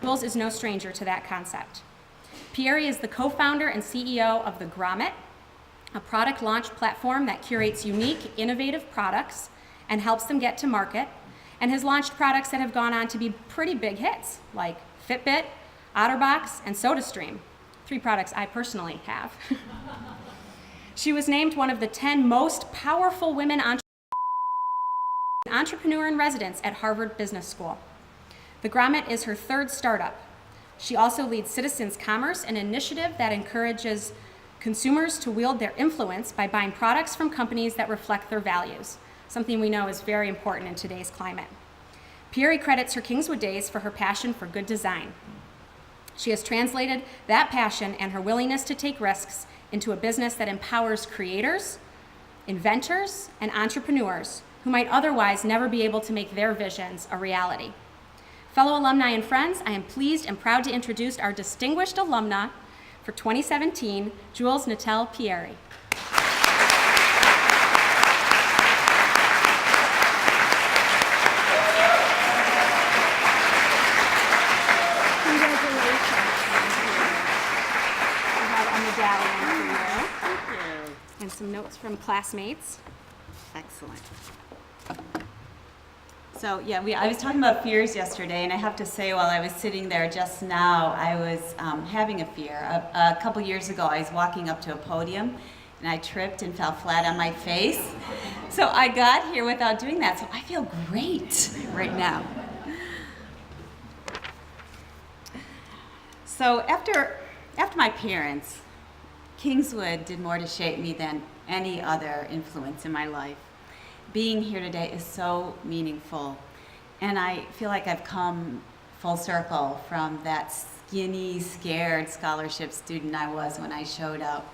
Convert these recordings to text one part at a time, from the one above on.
Jules is no stranger to that concept. Pieri is the co-founder and CEO of the Grommet, a product launch platform that curates unique, innovative products and helps them get to market, and has launched products that have gone on to be pretty big hits, like Fitbit, OtterBox, and SodaStream, 3 products I personally have. She was named one of the 10 most powerful women entrepreneur in residence at Harvard Business School. The Grommet is her 3rd startup. She also leads Citizens Commerce, an initiative that encourages consumers to wield their influence by buying products from companies that reflect their values, something we know is very important in today's climate. Pieri credits her Kingswood days for her passion for good design. She has translated that passion and her willingness to take risks into a business that empowers creators, inventors, and entrepreneurs who might otherwise never be able to make their visions a reality. Fellow alumni and friends, I am pleased and proud to introduce our Distinguished Alumna for 2017, Jules Knittel Pieri. And some notes from classmates. Excellent. So yeah, I was talking about fears yesterday, and I have to say, while I was sitting there just now, I was having a fear. A couple years ago, I was walking up to a podium, and I tripped and fell flat on my face. So I got here without doing that, so I feel great right now. So after my parents, Kingswood did more to shape me than any other influence in my life. Being here today is so meaningful, and I feel like I've come full circle from that skinny, scared scholarship student I was when I showed up.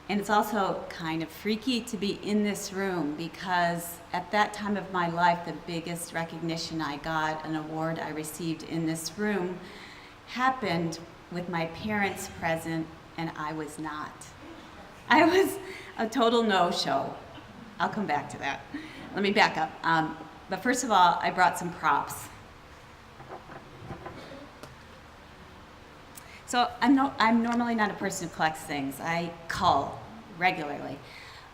And it's also kind of freaky to be in this room, because at that time of my life, the biggest recognition I got, an award I received in this room, happened with my parents present, and I was not. I was a total no-show. I'll come back to that. Let me back up. But first of all, I brought some props. So I'm normally not a person who collects things. I cull regularly.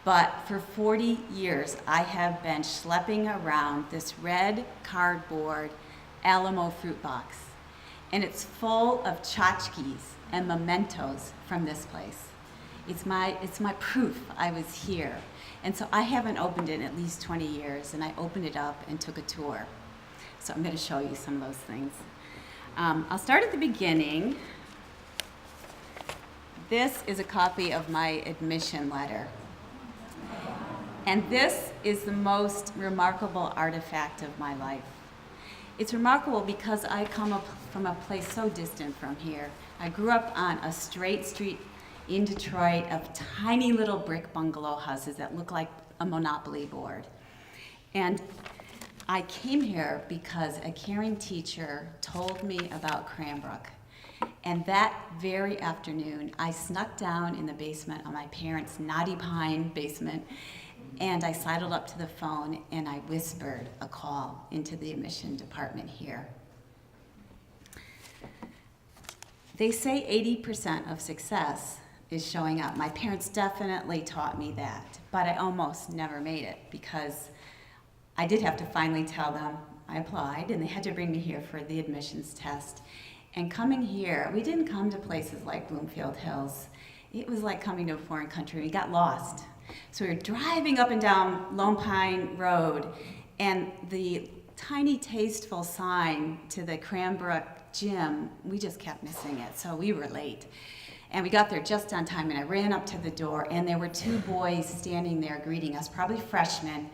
But for 40 years, I have been schlepping around this red cardboard Alamo fruit box. And it's full of tchotchkes and mementos from this place. It's my proof I was here. And so I haven't opened it in at least 20 years, and I opened it up and took a tour. So I'm going to show you some of those things. I'll start at the beginning. This is a copy of my admission letter. And this is the most remarkable artifact of my life. It's remarkable because I come up from a place so distant from here. I grew up on a straight street in Detroit of tiny little brick bungalow houses that look like a Monopoly board. And I came here because a caring teacher told me about Cranbrook. And that very afternoon, I snuck down in the basement of my parents' knotty pine basement, and I sidled up to the phone and I whispered a call into the admission department here. They say 80% of success is showing up. My parents definitely taught me that, but I almost never made it because I did have to finally tell them I applied, and they had to bring me here for the admissions test. And coming here, we didn't come to places like Bloomfield Hills. It was like coming to a foreign country. We got lost. So we were driving up and down Lone Pine Road, and the tiny tasteful sign to the Cranbrook gym, we just kept missing it, so we were late. And we got there just on time, and I ran up to the door, and there were 2 boys standing there greeting us, probably freshmen,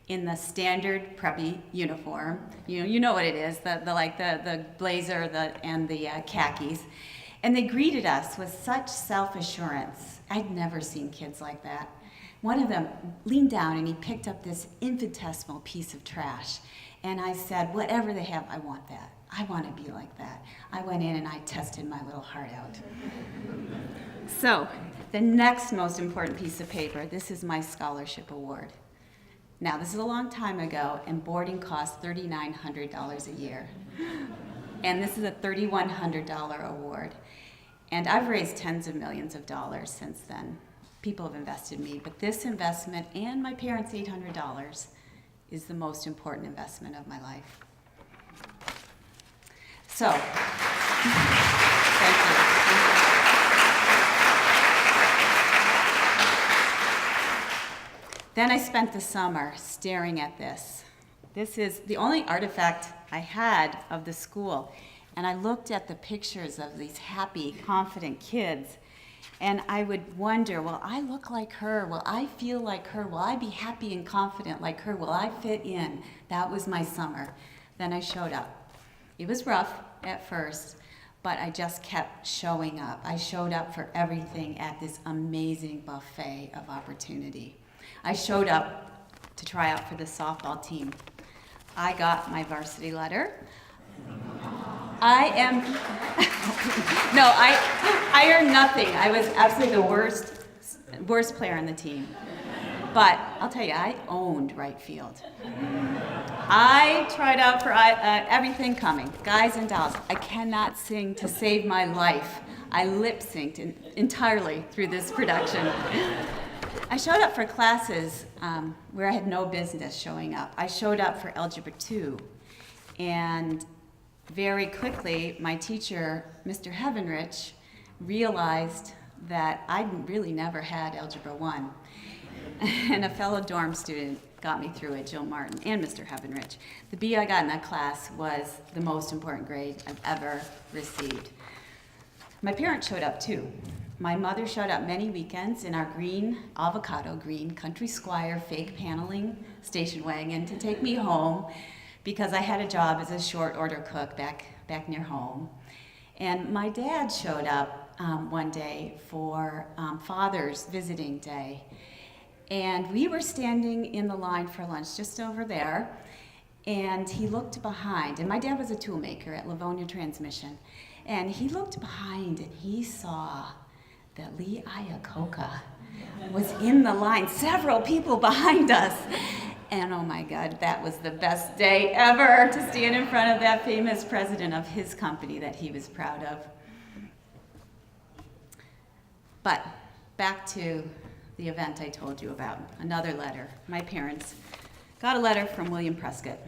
in the standard preppy uniform. You know what it is, the blazer and the khakis. And they greeted us with such self-assurance. I'd never seen kids like that. One of them leaned down and he picked up this infinitesimal piece of trash. And I said, whatever they have, I want that. I want to be like that. I went in and I tested my little heart out. So, the next most important piece of paper, this is my scholarship award. Now, this is a long time ago, and boarding cost $3,900 a year. And this is a $3,100 award. And I've raised tens of millions of dollars since then. People have invested in me, but this investment and my parents' $800 is the most important investment of my life. So, thank you. Then I spent the summer staring at this. This is the only artifact I had of the school. And I looked at the pictures of these happy, confident kids, and I would wonder, will I look like her? Will I feel like her? Will I be happy and confident like her? Will I fit in? That was my summer. Then I showed up. It was rough at first, but I just kept showing up. I showed up for everything at this amazing buffet of opportunity. I showed up to try out for the softball team. I got my varsity letter. I earned nothing. I was absolutely the worst player on the team. But I'll tell you, I owned right field. I tried out for everything coming, guys and dolls. I cannot sing to save my life. I lip-synced entirely through this production. I showed up for classes where I had no business showing up. I showed up for Algebra 2, and very quickly, my teacher, Mr. Heavenrich, realized that I'd really never had Algebra 1. And a fellow dorm student got me through it, Jill Martin, and Mr. Heavenrich. The B I got in that class was the most important grade I've ever received. My parents showed up too. My mother showed up many weekends in our green, avocado green, Country Squire fake paneling station wagon to take me home because I had a job as a short order cook back near home. And my dad showed up one day for Father's Visiting Day. And we were standing in the line for lunch just over there, and he looked behind. And my dad was a toolmaker at Livonia Transmission. And he looked behind and he saw that Lee Iacocca was in the line, several people behind us. And oh my God, that was the best day ever to stand in front of that famous president of his company that he was proud of. But back to the event I told you about, another letter. My parents got a letter from William Prescott.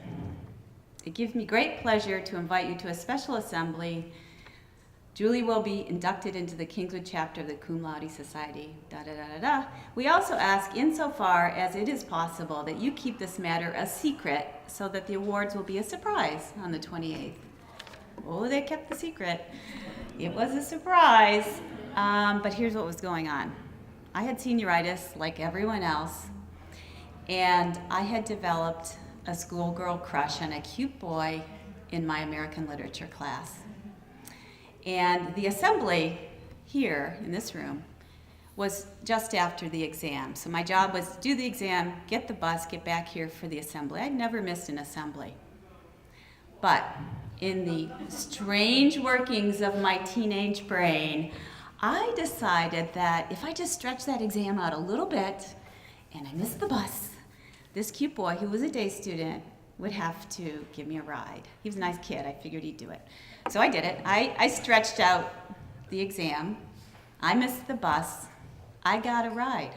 It gives me great pleasure to invite you to a special assembly. Julie will be inducted into the Kingswood Chapter of the Cum Laude Society, da-da-da-da-da. We also ask, insofar as it is possible, that you keep this matter a secret so that the awards will be a surprise on the 28th. Oh, they kept the secret. It was a surprise, but here's what was going on. I had senioritis like everyone else, and I had developed a schoolgirl crush on a cute boy in my American literature class. And the assembly here in this room was just after the exam. So my job was to do the exam, get the bus, get back here for the assembly. I'd never missed an assembly. But in the strange workings of my teenage brain, I decided that if I just stretched that exam out a little bit and I missed the bus, this cute boy who was a day student would have to give me a ride. He was a nice kid. I figured he'd do it. So I did it. I stretched out the exam. I missed the bus. I got a ride,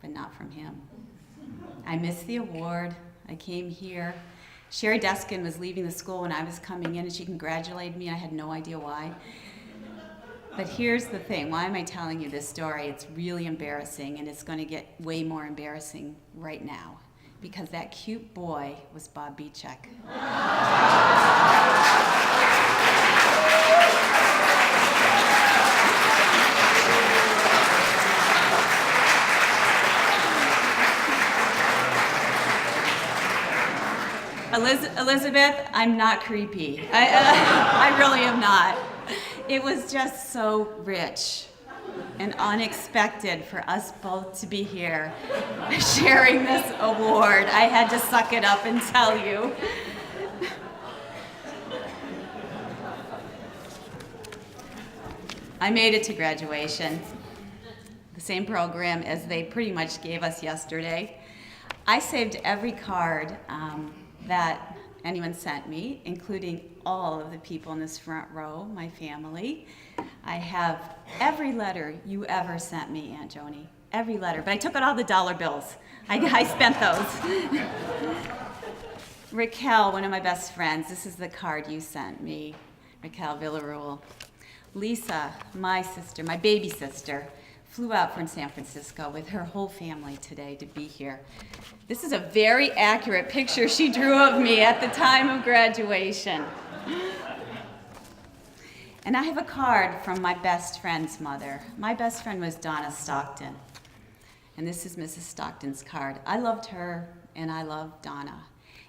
but not from him. I missed the award. I came here. Sherry Deskin was leaving the school when I was coming in, and she congratulated me. I had no idea why. But here's the thing. Why am I telling you this story? It's really embarrassing, and it's going to get way more embarrassing right now, because that cute boy was Bob Bichek. Elizabeth, I'm not creepy. I really am not. It was just so rich and unexpected for us both to be here sharing this award. I had to suck it up and tell you. I made it to graduation, the same program as they pretty much gave us yesterday. I saved every card that anyone sent me, including all of the people in this front row, my family. I have every letter you ever sent me, Aunt Joni. Every letter, but I took out all the dollar bills. I spent those. Raquel, one of my best friends, this is the card you sent me. Raquel Villarreal. Lisa, my sister, my baby sister, flew out from San Francisco with her whole family today to be here. This is a very accurate picture she drew of me at the time of graduation. And I have a card from my best friend's mother. My best friend was Donna Stockton. And this is Mrs. Stockton's card. I loved her, and I love Donna.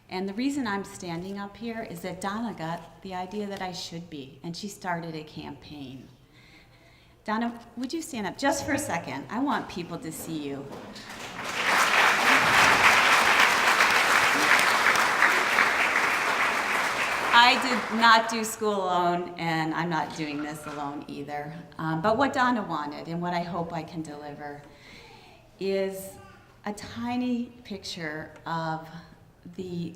And the reason I'm standing up here is that Donna got the idea that I should be, and she started a campaign. Donna, would you stand up just for a second? I want people to see you. I did not do school alone, and I'm not doing this alone either. But what Donna wanted, and what I hope I can deliver, is a tiny picture of the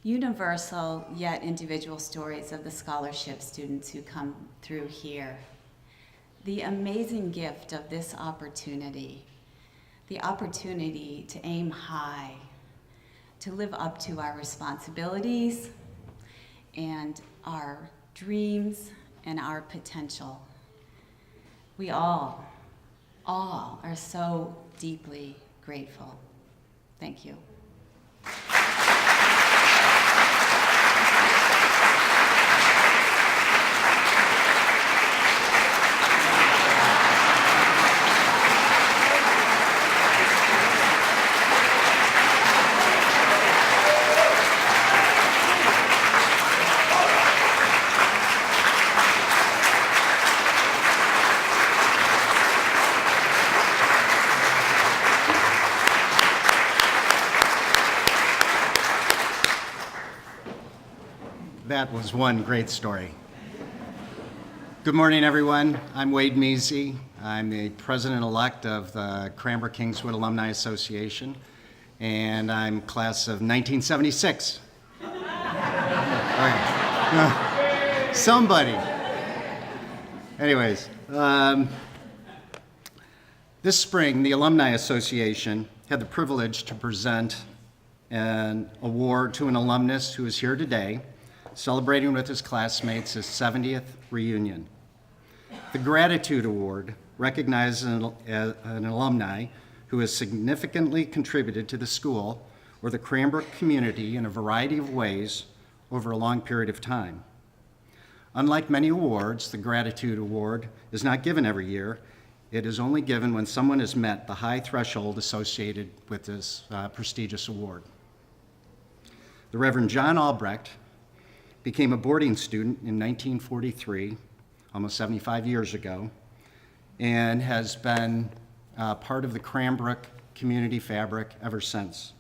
universal yet individual stories of the scholarship students who come through here. The amazing gift of this opportunity, the opportunity to aim high, to live up to our responsibilities and our dreams and our potential. We all are so deeply grateful. Thank you. That was one great story. Good morning, everyone. I'm Wade Measy. I'm the president-elect of the Cranbrook Kingswood Alumni Association, and I'm class of 1976. Okay. Somebody. Anyways, this spring, the Alumni Association had the privilege to present an award to an alumnus who is here today, celebrating with his classmates his 70th reunion. The Gratitude Award recognizes an alumni who has significantly contributed to the school or the Cranbrook community in a variety of ways over a long period of time. Unlike many awards, the Gratitude Award is not given every year. It is only given when someone has met the high threshold associated with this prestigious award. The Reverend John Albrecht became a boarding student in 1943, almost 75 years ago, and has been part of the Cranbrook community fabric ever since.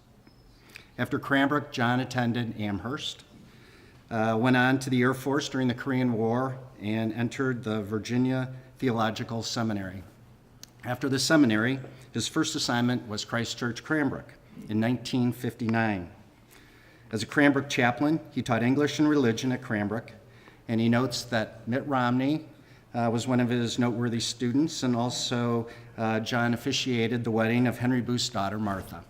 After Cranbrook, John attended Amherst, went on to the Air Force during the Korean War, and entered the Virginia Theological Seminary. After the seminary, his first assignment was Christ Church Cranbrook in 1959. As a Cranbrook chaplain, he taught English and religion at Cranbrook, and he notes that Mitt Romney was one of his noteworthy students, and also John officiated the wedding of Henry Booth's daughter, Martha.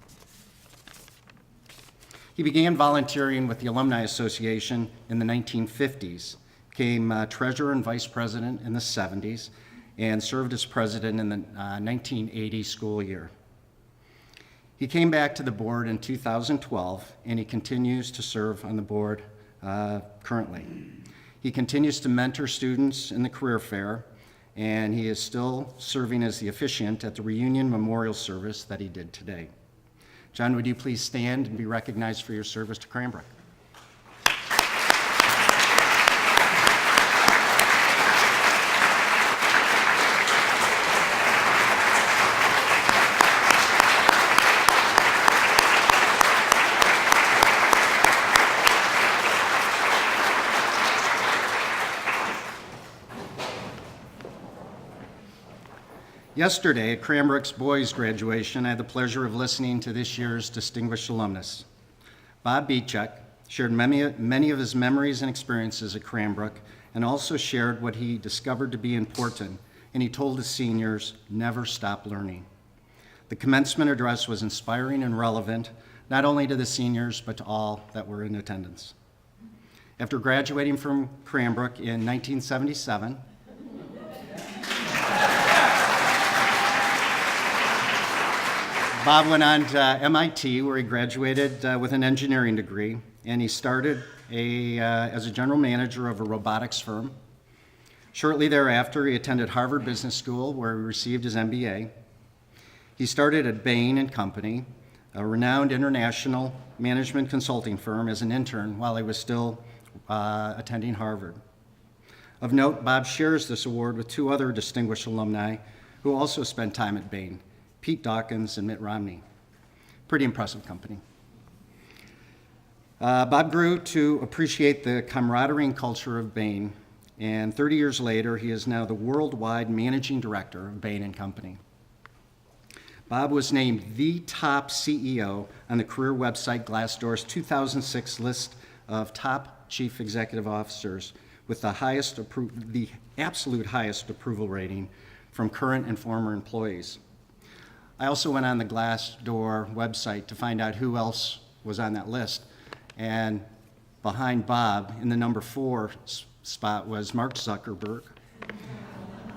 He began volunteering with the Alumni Association in the 1950s, became treasurer and vice president in the 70s, and served as president in the 1980 school year. He came back to the board in 2012, and he continues to serve on the board currently. He continues to mentor students in the career fair, and he is still serving as the officiant at the reunion memorial service that he did today. John, would you please stand and be recognized for your service to Cranbrook? Yesterday, at Cranbrook's boys' graduation, I had the pleasure of listening to this year's Distinguished Alumnus. Bob Beechek, shared many of his memories and experiences at Cranbrook, and also shared what he discovered to be important, and he told his seniors, never stop learning. The commencement address was inspiring and relevant, not only to the seniors, but to all that were in attendance. After graduating from Cranbrook in 1977, Bob went on to MIT, where he graduated with an engineering degree, and he started as a general manager of a robotics firm. Shortly thereafter, he attended Harvard Business School, where he received his MBA. He started at Bain & Company, a renowned international management consulting firm, as an intern while he was still attending Harvard. Of note, Bob shares this award with two other distinguished alumni who also spent time at Bain, Pete Dawkins and Mitt Romney. Pretty impressive company. Bob grew to appreciate the camaraderie and culture of Bain, and 30 years later, he is now the worldwide managing director of Bain & Company. Bob was named the top CEO on the career website Glassdoor's 2006 list of top chief executive officers with the absolute highest approval rating from current and former employees. I also went on the Glassdoor website to find out who else was on that list, and behind Bob, in the number 4 spot, was Mark Zuckerberg,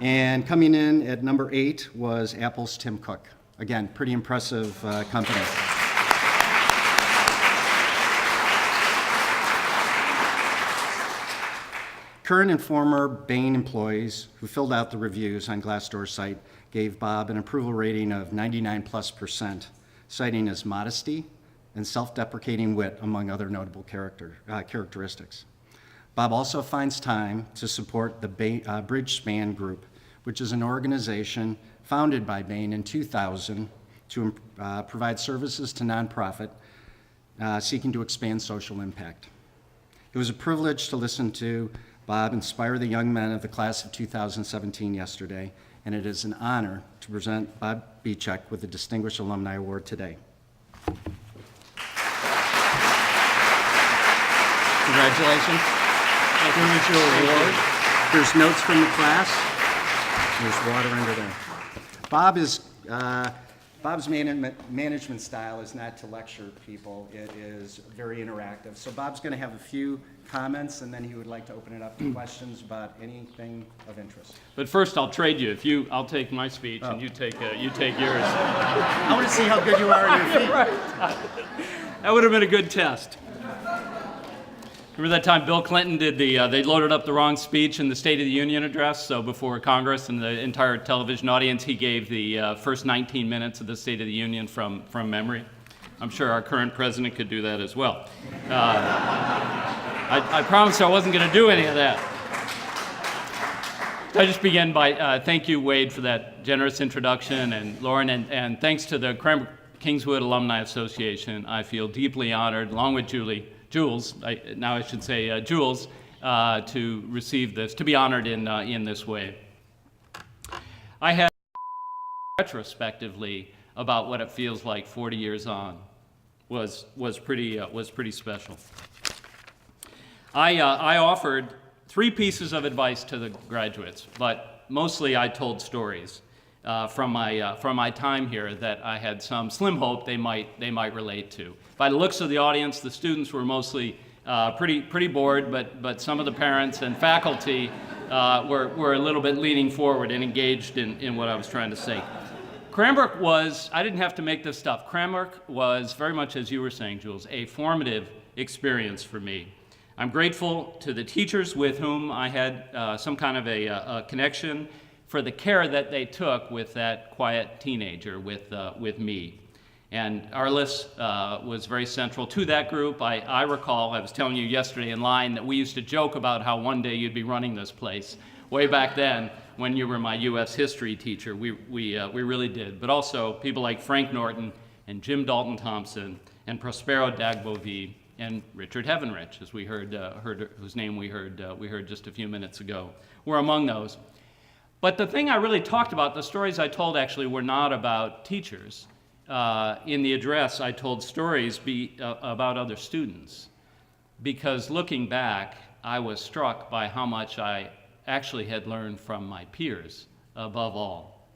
and coming in at number 8 was Apple's Tim Cook. Again, pretty impressive company. Current and former Bain employees who filled out the reviews on Glassdoor's site gave Bob an approval rating of 99+%, citing his modesty and self-deprecating wit, among other notable characteristics. Bob also finds time to support the Bridgespan Group, which is an organization founded by Bain in 2000 to provide services to nonprofit seeking to expand social impact. It was a privilege to listen to Bob inspire the young men of the class of 2017 yesterday, and it is an honor to present Bob Bichek with the Distinguished Alumni Award today. Congratulations. Here's your award. There's notes from the class. There's water under there. Bob's management style is not to lecture people. It is very interactive. So Bob's going to have a few comments, and then he would like to open it up to questions about anything of interest. But first, I'll trade you. I'll take my speech, and you take yours. I want to see how good you are on your feet. Right. That would have been a good test. Remember that time Bill Clinton did they loaded up the wrong speech in the State of the Union address, so before Congress and the entire television audience, he gave the first 19 minutes of the State of the Union from memory. I'm sure our current president could do that as well. I promised I wasn't going to do any of that. I just begin by thank you, Wade, for that generous introduction, and Lauren, and thanks to the Cranbrook Kingswood Alumni Association. I feel deeply honored, along with Jules, to receive this, to be honored in this way. I had retrospectively about what it feels like 40 years on was pretty special. I offered 3 pieces of advice to the graduates, but mostly I told stories from my time here that I had some slim hope they might relate to. By the looks of the audience, the students were mostly pretty bored, but some of the parents and faculty were a little bit leaning forward and engaged in what I was trying to say. Cranbrook was, I didn't have to make this stuff, Cranbrook was very much, as you were saying, Jules, a formative experience for me. I'm grateful to the teachers with whom I had some kind of a connection for the care that they took with that quiet teenager, with me. And Arliss was very central to that group. I recall, I was telling you yesterday in line that we used to joke about how one day you'd be running this place. Way back then, when you were my U.S. history teacher, we really did. But also people like Frank Norton and Jim Dalton Thompson and Prospero Dagbovie and Richard Heavenrich, as we heard, whose name we heard just a few minutes ago, were among those. But the thing I really talked about, the stories I told actually were not about teachers. In the address, I told stories about other students. because looking back, I was struck by how much I actually had learned from my peers, above all.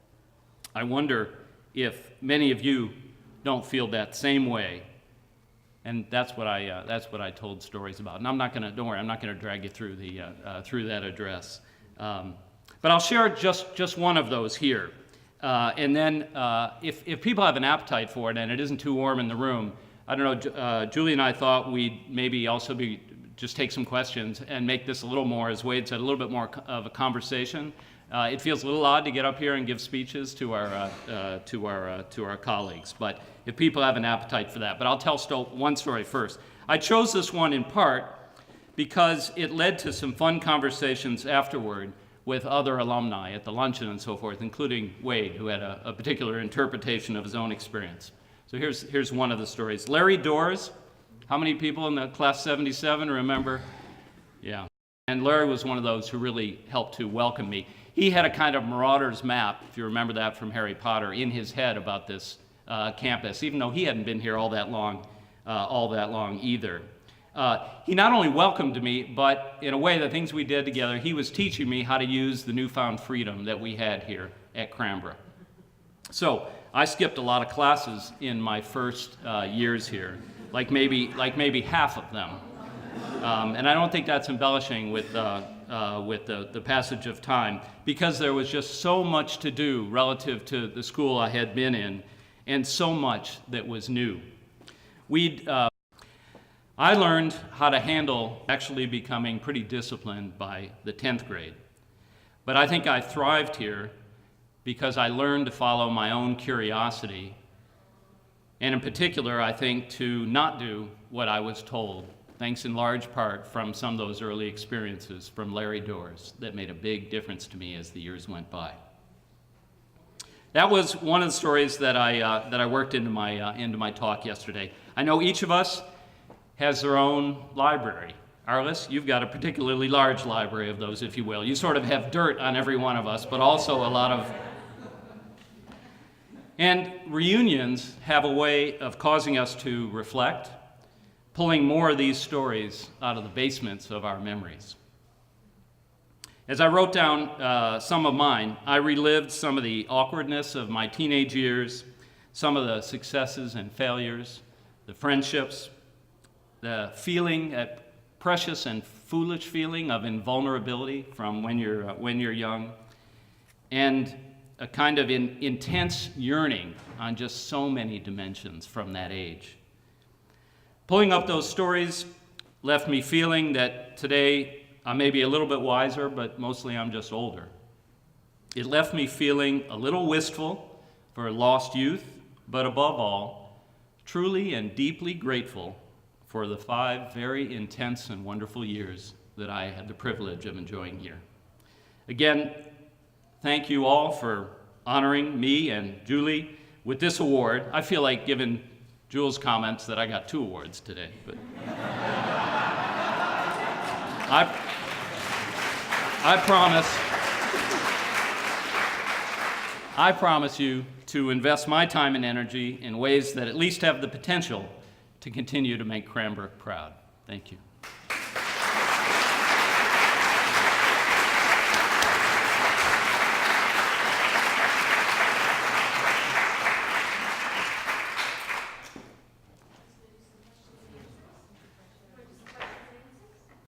I wonder if many of you don't feel that same way. And that's what I told stories about. And I'm not going to, don't worry, I'm not going to drag you through through that address. But I'll share just one of those here. And then if people have an appetite for it and it isn't too warm in the room, I don't know, Julie and I thought we'd maybe also just take some questions and make this a little more, as Wade said, a little bit more of a conversation. It feels a little odd to get up here and give speeches to our colleagues, but if people have an appetite for that. But I'll tell one story first. I chose this one in part because it led to some fun conversations afterward with other alumni at the luncheon and so forth, including Wade, who had a particular interpretation of his own experience. So here's one of the stories. Larry Doors, how many people in the class 77 remember? Yeah. And Larry was one of those who really helped to welcome me. He had a kind of marauder's map, if you remember that from Harry Potter, in his head about this campus, even though he hadn't been here all that long either. He not only welcomed me, but in a way, the things we did together, he was teaching me how to use the newfound freedom that we had here at Cranbrook. So I skipped a lot of classes in my first years here, like maybe half of them. And I don't think that's embellishing with the passage of time, because there was just so much to do relative to the school I had been in, and so much that was new. I learned how to handle actually becoming pretty disciplined by the 10th grade. But I think I thrived here because I learned to follow my own curiosity, and in particular, I think, to not do what I was told, thanks in large part from some of those early experiences from Larry Doors that made a big difference to me as the years went by. That was one of the stories that I worked into my talk yesterday. I know each of us has their own library. Arliss, you've got a particularly large library of those, if you will. You sort of have dirt on every one of us, but also a lot of... And reunions have a way of causing us to reflect, pulling more of these stories out of the basements of our memories. As I wrote down some of mine, I relived some of the awkwardness of my teenage years, some of the successes and failures, the friendships, the feeling, that precious and foolish feeling of invulnerability from when you're young, and a kind of intense yearning on just so many dimensions from that age. Pulling up those stories left me feeling that today I may be a little bit wiser, but mostly I'm just older. It left me feeling a little wistful for lost youth, but above all, truly and deeply grateful for the 5 very intense and wonderful years that I had the privilege of enjoying here. Again, thank you all for honoring me and Julie with this award. I feel like, given Jules' comments, that I got 2 awards today, but I promise you to invest my time and energy in ways that at least have the potential to continue to make Cranbrook proud. Thank you.